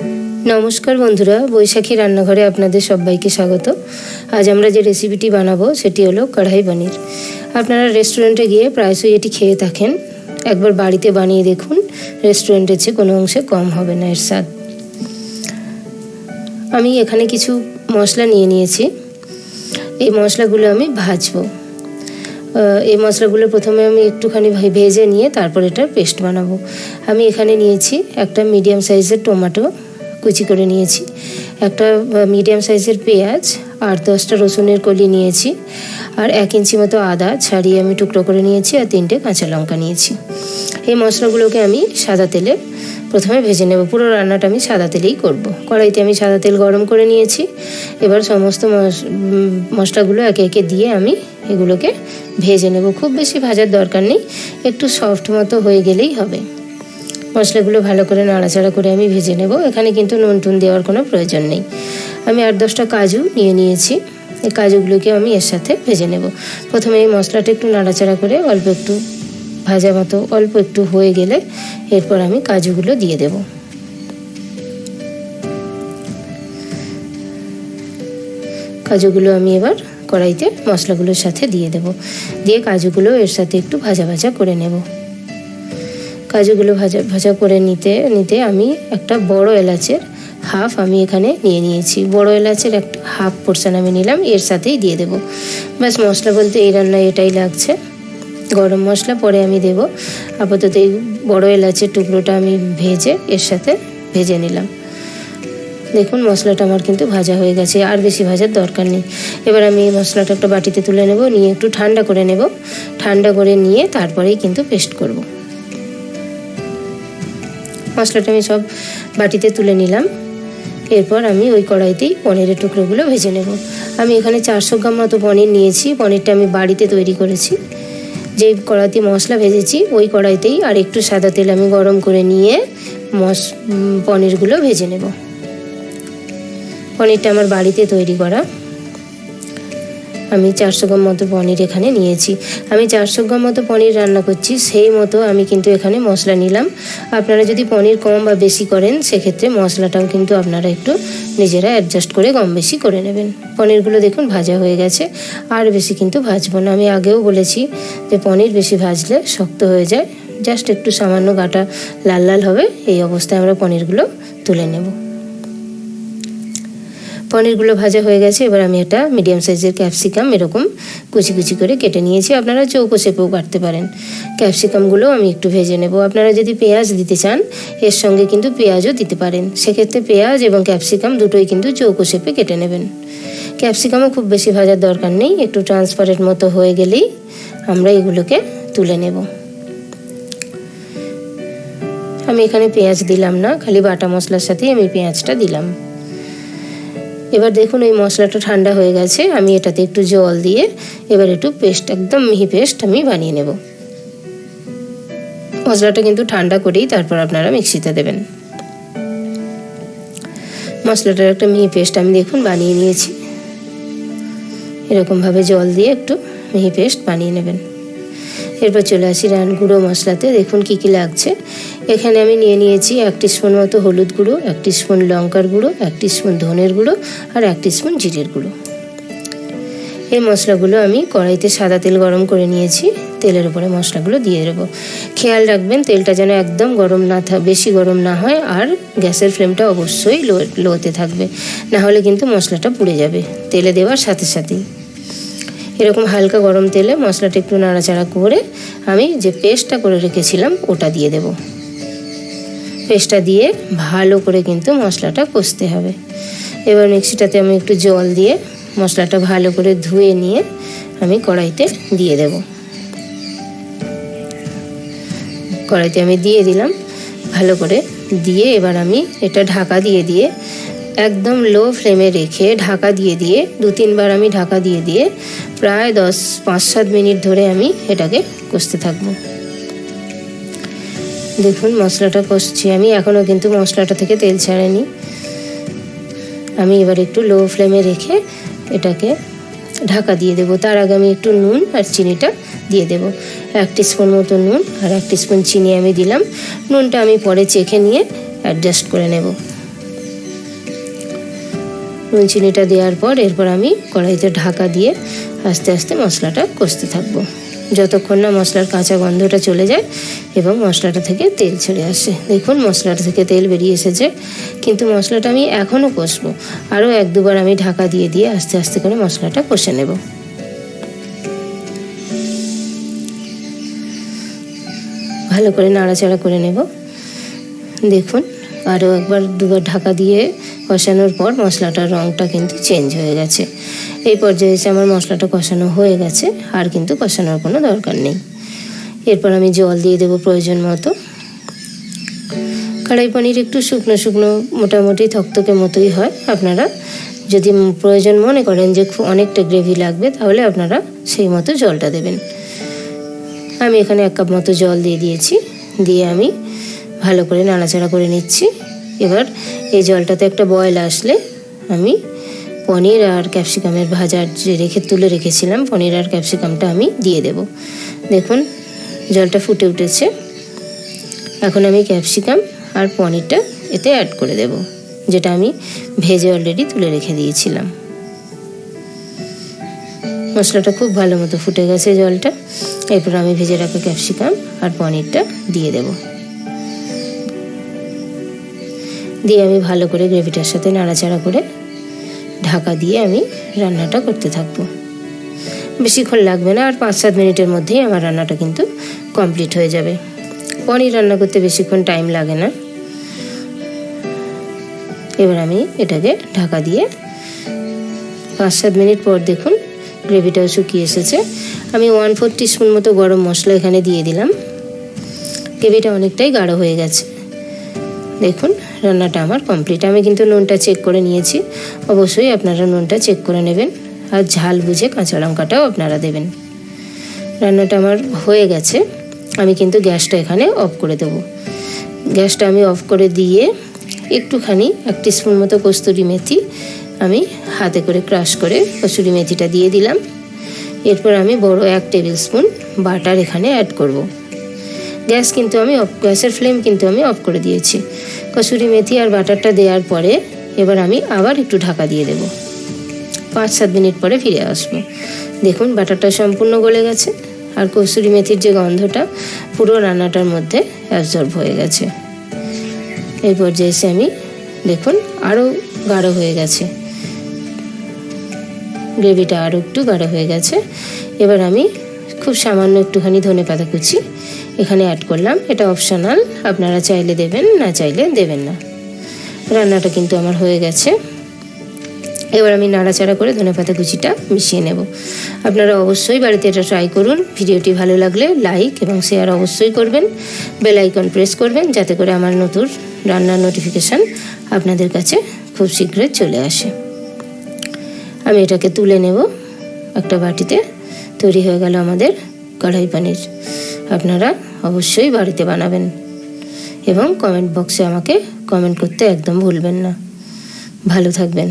नमस्कार बंधुरा बैशाखी रान्नाघरे आपनादेर सबाइके स्वागत। आज आमरा जे रेसिपिटी बानाबो सेटी हलो कढ़ाई पनीर। आपनारा रेस्टुरेंटे गिये प्रायशई एटी खेये थाकेन, एकबार बाड़ीते बानिये देखुन, रेस्टुरेंटेर चेये कोनो अंशे कम होबे ना एर स्वाद। आमी एखाने किछु मशला निये नियेछि, एई मशलागुलो आमी भाजबो। এই মশলাগুলো প্রথমে আমি একটুখানি ভেজে নিয়ে তারপর এটার পেস্ট বানাবো। আমি এখানে নিয়েছি একটা মিডিয়াম সাইজের টমেটো কুচি করে নিয়েছি, একটা মিডিয়াম সাইজের পেঁয়াজ, 8-10টা রসুনের কলি নিয়েছি, আর 1 ইঞ্চি মতো আদা ছাড়িয়ে আমি টুকরো করে নিয়েছি, আর 3টে কাঁচা লঙ্কা নিয়েছি। এই মশলাগুলোকে আমি সাদা তেলে প্রথমে ভেজে নেব। পুরো রান্নাটা আমি সাদা তেলেই করব। কড়াইতে আমি সাদা তেল গরম করে নিয়েছি। এবার সমস্ত মশলাগুলো একে একে দিয়ে আমি এগুলোকে ভেজে নেব। খুব বেশি ভাজার দরকার নেই, একটু সফট মতো হয়ে গেলেই হবে। মশলাগুলো ভালো করে নাড়াচাড়া করে আমি ভেজে নেব। এখানে কিন্তু নুন টুন দেওয়ার কোনো প্রয়োজন নেই। আমি 8-10টা কাজু নিয়ে নিয়েছি, এই কাজুগুলোকে আমি এর সাথে ভেজে নেব। প্রথমে এই মশলাটা একটু নাড়াচাড়া করে অল্প একটু ভাজা মতো অল্প একটু হয়ে গেলে এরপর আমি কাজুগুলো দিয়ে দেব। কাজুগুলো আমি এবার কড়াইতে মশলাগুলোর সাথে দিয়ে দেব, দিয়ে কাজুগুলো এর সাথে একটু ভাজা ভাজা করে নেব। কাজুগুলো ভাজা ভাজা করে নিতে নিতে আমি একটা বড় এলাচের হাফ আমি এখানে নিয়ে নিয়েছি। বড় এলাচের একটা হাফ পোর্শন আমি নিলাম, এর সাথেই দিয়ে দেব। ব্যাস, মশলা বলতে এই রান্নায় এটাই লাগছে। গরম মশলা পরে আমি দেব। আপাতত এই বড় এলাচের টুকরোটা আমি ভেজে এর সাথে ভেজে নিলাম। দেখুন মশলাটা আমার কিন্তু ভাজা হয়ে গেছে, আর বেশি ভাজার দরকার নেই। এবার আমি এই মশলাটা একটা বাটিতে তুলে নেব, নিয়ে একটু ঠান্ডা করে নেব। ঠান্ডা করে নিয়ে তারপরেই কিন্তু পেস্ট করব। মশলাটা আমি সব বাটিতে তুলে নিলাম। এরপর আমি ওই কড়াইতেই পনিরের টুকরোগুলো ভেজে নেব। আমি এখানে 400 গ্রাম মতো পনির নিয়েছি। পনিরটা আমি বাড়িতে তৈরি করেছি। যেই কড়াইতে মশলা ভেজেছি ওই কড়াইতেই আর একটু সাদা তেল আমি গরম করে নিয়ে পনিরগুলো ভেজে নেব। পনিরটা আমার বাড়িতে তৈরি করা। আমি 400 গ্রাম মতো পনির এখানে নিয়েছি। আমি 400 গ্রাম মতো পনির রান্না করছি, সেই মতো আমি কিন্তু এখানে মশলা নিলাম। আপনারা যদি পনির কম বা বেশি করেন সেক্ষেত্রে মশলাটাও কিন্তু আপনারা একটু নিজেরা অ্যাডজাস্ট করে কম বেশি করে নেবেন। পনিরগুলো দেখুন ভাজা হয়ে গেছে, আর বেশি কিন্তু ভাজবো না। আমি আগেও বলেছি যে পনির বেশি ভাজলে শক্ত হয়ে যায়। জাস্ট একটু সামান্য গাটা লাল লাল হবে, এই অবস্থায় আমরা পনিরগুলো তুলে নেব। পনিরগুলো ভাজা হয়ে গেছে। এবার আমি একটা মিডিয়াম সাইজের ক্যাপসিকাম এরকম কুচি কুচি করে কেটে নিয়েছি। আপনারা চৌকো শেপেও কাটতে পারেন। ক্যাপসিকামগুলো আমি একটু ভেজে নেব। আপনারা যদি পেঁয়াজ দিতে চান এর সঙ্গে কিন্তু পেঁয়াজও দিতে পারেন। সেক্ষেত্রে পেঁয়াজ এবং ক্যাপসিকাম দুটোই কিন্তু চৌকো শেপে কেটে নেবেন। ক্যাপসিকামও খুব বেশি ভাজার দরকার নেই, একটু ট্রান্সপারেন্ট মতো হয়ে গেলেই আমরা এগুলোকে তুলে নেব। আমি এখানে পেঁয়াজ দিলাম না, খালি বাটা মশলার সাথেই আমি পেঁয়াজটা দিলাম। এবার দেখুন এই মশলাটা ঠান্ডা হয়ে গেছে। আমি এটাতে একটু জল দিয়ে এবার একটু পেস্ট, একদম মিহি পেস্ট আমি বানিয়ে নেব। মশলাটা কিন্তু ঠান্ডা করেই তারপর আপনারা মিক্সিতে দেবেন। মশলাটার একটা মিহি পেস্ট আমি দেখুন বানিয়ে নিয়েছি। এরকমভাবে জল দিয়ে একটু মিহি পেস্ট বানিয়ে নেবেন। এরপর চলে আসি গুঁড়ো মশলাতে। দেখুন কি কি লাগছে। এখানে আমি নিয়ে নিয়েছি 1 টিস্পুন মতো হলুদ গুঁড়ো, 1 টিস্পুন লঙ্কার গুঁড়ো, 1 টিস্পুন ধনের গুঁড়ো, আর 1 টিস্পুন জিরের গুঁড়ো। এই মশলাগুলো আমি কড়াইতে সাদা তেল গরম করে নিয়েছি। তেলের উপরে মশলাগুলো দিয়ে দেবো। খেয়াল রাখবেন তেলটা যেন একদম গরম না বেশি গরম না হয়, আর গ্যাসের ফ্লেমটা অবশ্যই লোতে থাকবে, না হলে কিন্তু মশলাটা পুড়ে যাবে তেলে দেওয়ার সাথে সাথেই। এরকম হালকা গরম তেলে মশলাটা একটু নাড়াচাড়া করে আমি যে পেস্টটা করে রেখেছিলাম ওটা দিয়ে দেব। পেস্টটা দিয়ে ভালো করে কিন্তু মশলাটা কষতে হবে। এবার মিক্সিটাতে আমি একটু জল দিয়ে মশলাটা ভালো করে ধুয়ে নিয়ে আমি কড়াইতে দিয়ে দেব। কড়াইতে আমি দিয়ে দিলাম ভালো করে দিয়ে। এবার আমি এটা ঢাকা দিয়ে একদম লো ফ্লেমে রেখে ঢাকা দিয়ে 2-3 বার আমি ঢাকা দিয়ে প্রায় 5-7 মিনিট ধরে আমি এটাকে কষতে থাকবো। দেখুন মশলাটা কষছি আমি, এখনও কিন্তু মশলাটা থেকে তেল ছাড়েনি। আমি এবার একটু লো ফ্লেমে রেখে এটাকে ঢাকা দিয়ে দেবো। তার আগে আমি একটু নুন আর চিনিটা দিয়ে দেবো। 1 টিস্পুন মতো নুন আর 1 টিস্পুন চিনি আমি দিলাম। নুনটা আমি পরে চেখে নিয়ে অ্যাডজাস্ট করে নেব। নুন চিনিটা দেওয়ার পর এরপর আমি কড়াইতে ঢাকা দিয়ে আস্তে আস্তে মশলাটা কষতে থাকবো, যতক্ষণ না মশলার কাঁচা গন্ধটা চলে যায় এবং মশলাটা থেকে তেল ছেড়ে আসে। দেখুন মশলাটা থেকে তেল বেরিয়ে এসেছে, কিন্তু মশলাটা আমি এখনও কষবো। আরও 1-2 বার আমি ঢাকা দিয়ে দিয়ে আস্তে আস্তে করে মশলাটা কষে নেব। ভালো করে নাড়াচাড়া করে নেব। দেখুন আরও 1-2বার ঢাকা দিয়ে কষানোর পর মশলাটার রঙটা কিন্তু চেঞ্জ হয়ে গেছে। এই পর্যায়ে এসে আমার মশলাটা কষানো হয়ে গেছে, আর কিন্তু কষানোর কোনো দরকার নেই। এরপর আমি জল দিয়ে দেবো প্রয়োজন মতো। কড়াই পনির একটু শুকনো শুকনো মোটামুটি থকথকে মতোই হয়। আপনারা যদি প্রয়োজন মনে করেন যে অনেকটা গ্রেভি লাগবে, তাহলে আপনারা সেই মতো জলটা দেবেন। আমি এখানে 1 কাপ মতো জল দিয়ে দিয়েছি, দিয়ে আমি ভালো করে নাড়াচাড়া করে নিচ্ছি। এবার এই জলটাতে একটা বয়েল আসলে আমি পনির আর ক্যাপসিকামের ভাজা যে তুলে রেখেছিলাম, পনির আর ক্যাপসিকামটা আমি দিয়ে দেব। দেখুন জলটা ফুটে উঠেছে। এখন আমি ক্যাপসিকাম আর পনিরটা এতে অ্যাড করে দেব, যেটা আমি ভেজে অলরেডি তুলে রেখে দিয়েছিলাম। মশলাটা খুব ভালো মতো ফুটে গেছে জলটা। এরপর আমি ভেজে রাখা ক্যাপসিকাম আর পনিরটা দিয়ে দেব, দিয়ে আমি ভালো করে গ্রেভিটার সাথে নাড়াচাড়া করে ঢাকা দিয়ে আমি রান্নাটা করতে থাকবো। বেশিক্ষণ লাগবে না, আর 5-7 মিনিটের মধ্যেই আমার রান্নাটা কিন্তু কমপ্লিট হয়ে যাবে। পনির রান্না করতে বেশিক্ষণ টাইম লাগে না। এবার আমি এটাকে ঢাকা দিয়ে 5-7 মিনিট পর দেখুন গ্রেভিটাও শুকিয়ে এসেছে। আমি 1/4 টিস্পুন মতো গরম মশলা এখানে দিয়ে দিলাম। গ্রেভিটা অনেকটাই গাঢ় হয়ে গেছে। দেখুন রান্নাটা আমার কমপ্লিট। আমি কিন্তু নুনটা চেক করে নিয়েছি, অবশ্যই আপনারা নুনটা চেক করে নেবেন, আর ঝাল বুঝে কাঁচা লঙ্কাটাও আপনারা দেবেন। রান্নাটা আমার হয়ে গেছে। আমি কিন্তু গ্যাসটা এখানে অফ করে দেব। গ্যাসটা আমি অফ করে দিয়ে একটুখানি 1 টিস্পুন মতো কস্তুরি মেথি আমি হাতে করে ক্রাশ করে কসুরি মেথিটা দিয়ে দিলাম। এরপর আমি বড় 1 টেবিল স্পুন বাটার এখানে অ্যাড করব। গ্যাসের ফ্লেম কিন্তু আমি অফ করে দিয়েছি। কসুরি মেথি আর বাটারটা দেওয়ার পরে এবার আমি আবার একটু ঢাকা দিয়ে দেব। 5-7 মিনিট পরে ফিরে আসবো। দেখুন বাটারটা সম্পূর্ণ গলে গেছে, আর কসুরি মেথির যে গন্ধটা পুরো রান্নাটার মধ্যে অ্যাবজর্ব হয়ে গেছে। এই পর্যায়ে এসে আমি দেখুন আরও গাঢ় হয়ে গেছে, গ্রেভিটা আরও একটু গাঢ় হয়ে গেছে। এবার আমি খুব সামান্য একটুখানি ধনেপাতা কুচি এখানে অ্যাড করলাম। এটা অপশনাল, আপনারা চাইলে দেবেন, না চাইলে দেবেন না। রান্নাটা কিন্তু আমার হয়ে গেছে। এবার আমি নাড়াচাড়া করে ধনেপাতা কুচিটা মিশিয়ে নেব। আপনারা অবশ্যই বাড়িতে এটা ট্রাই করুন। ভিডিওটি ভালো লাগলে লাইক এবং শেয়ার অবশ্যই করবেন। বেল আইকন প্রেস করবেন, যাতে করে আমার নতুন রান্নার নোটিফিকেশান আপনাদের কাছে খুব শীঘ্রই চলে আসে। আমি এটাকে তুলে নেব একটা বাটিতে। তৈরি হয়ে গেল আমাদের কড়াই পনির। আপনারা অবশ্যই বাড়িতে বানাবেন এবং কমেন্ট বক্সে আমাকে কমেন্ট করতে একদম ভুলবেন না। ভালো থাকবেন।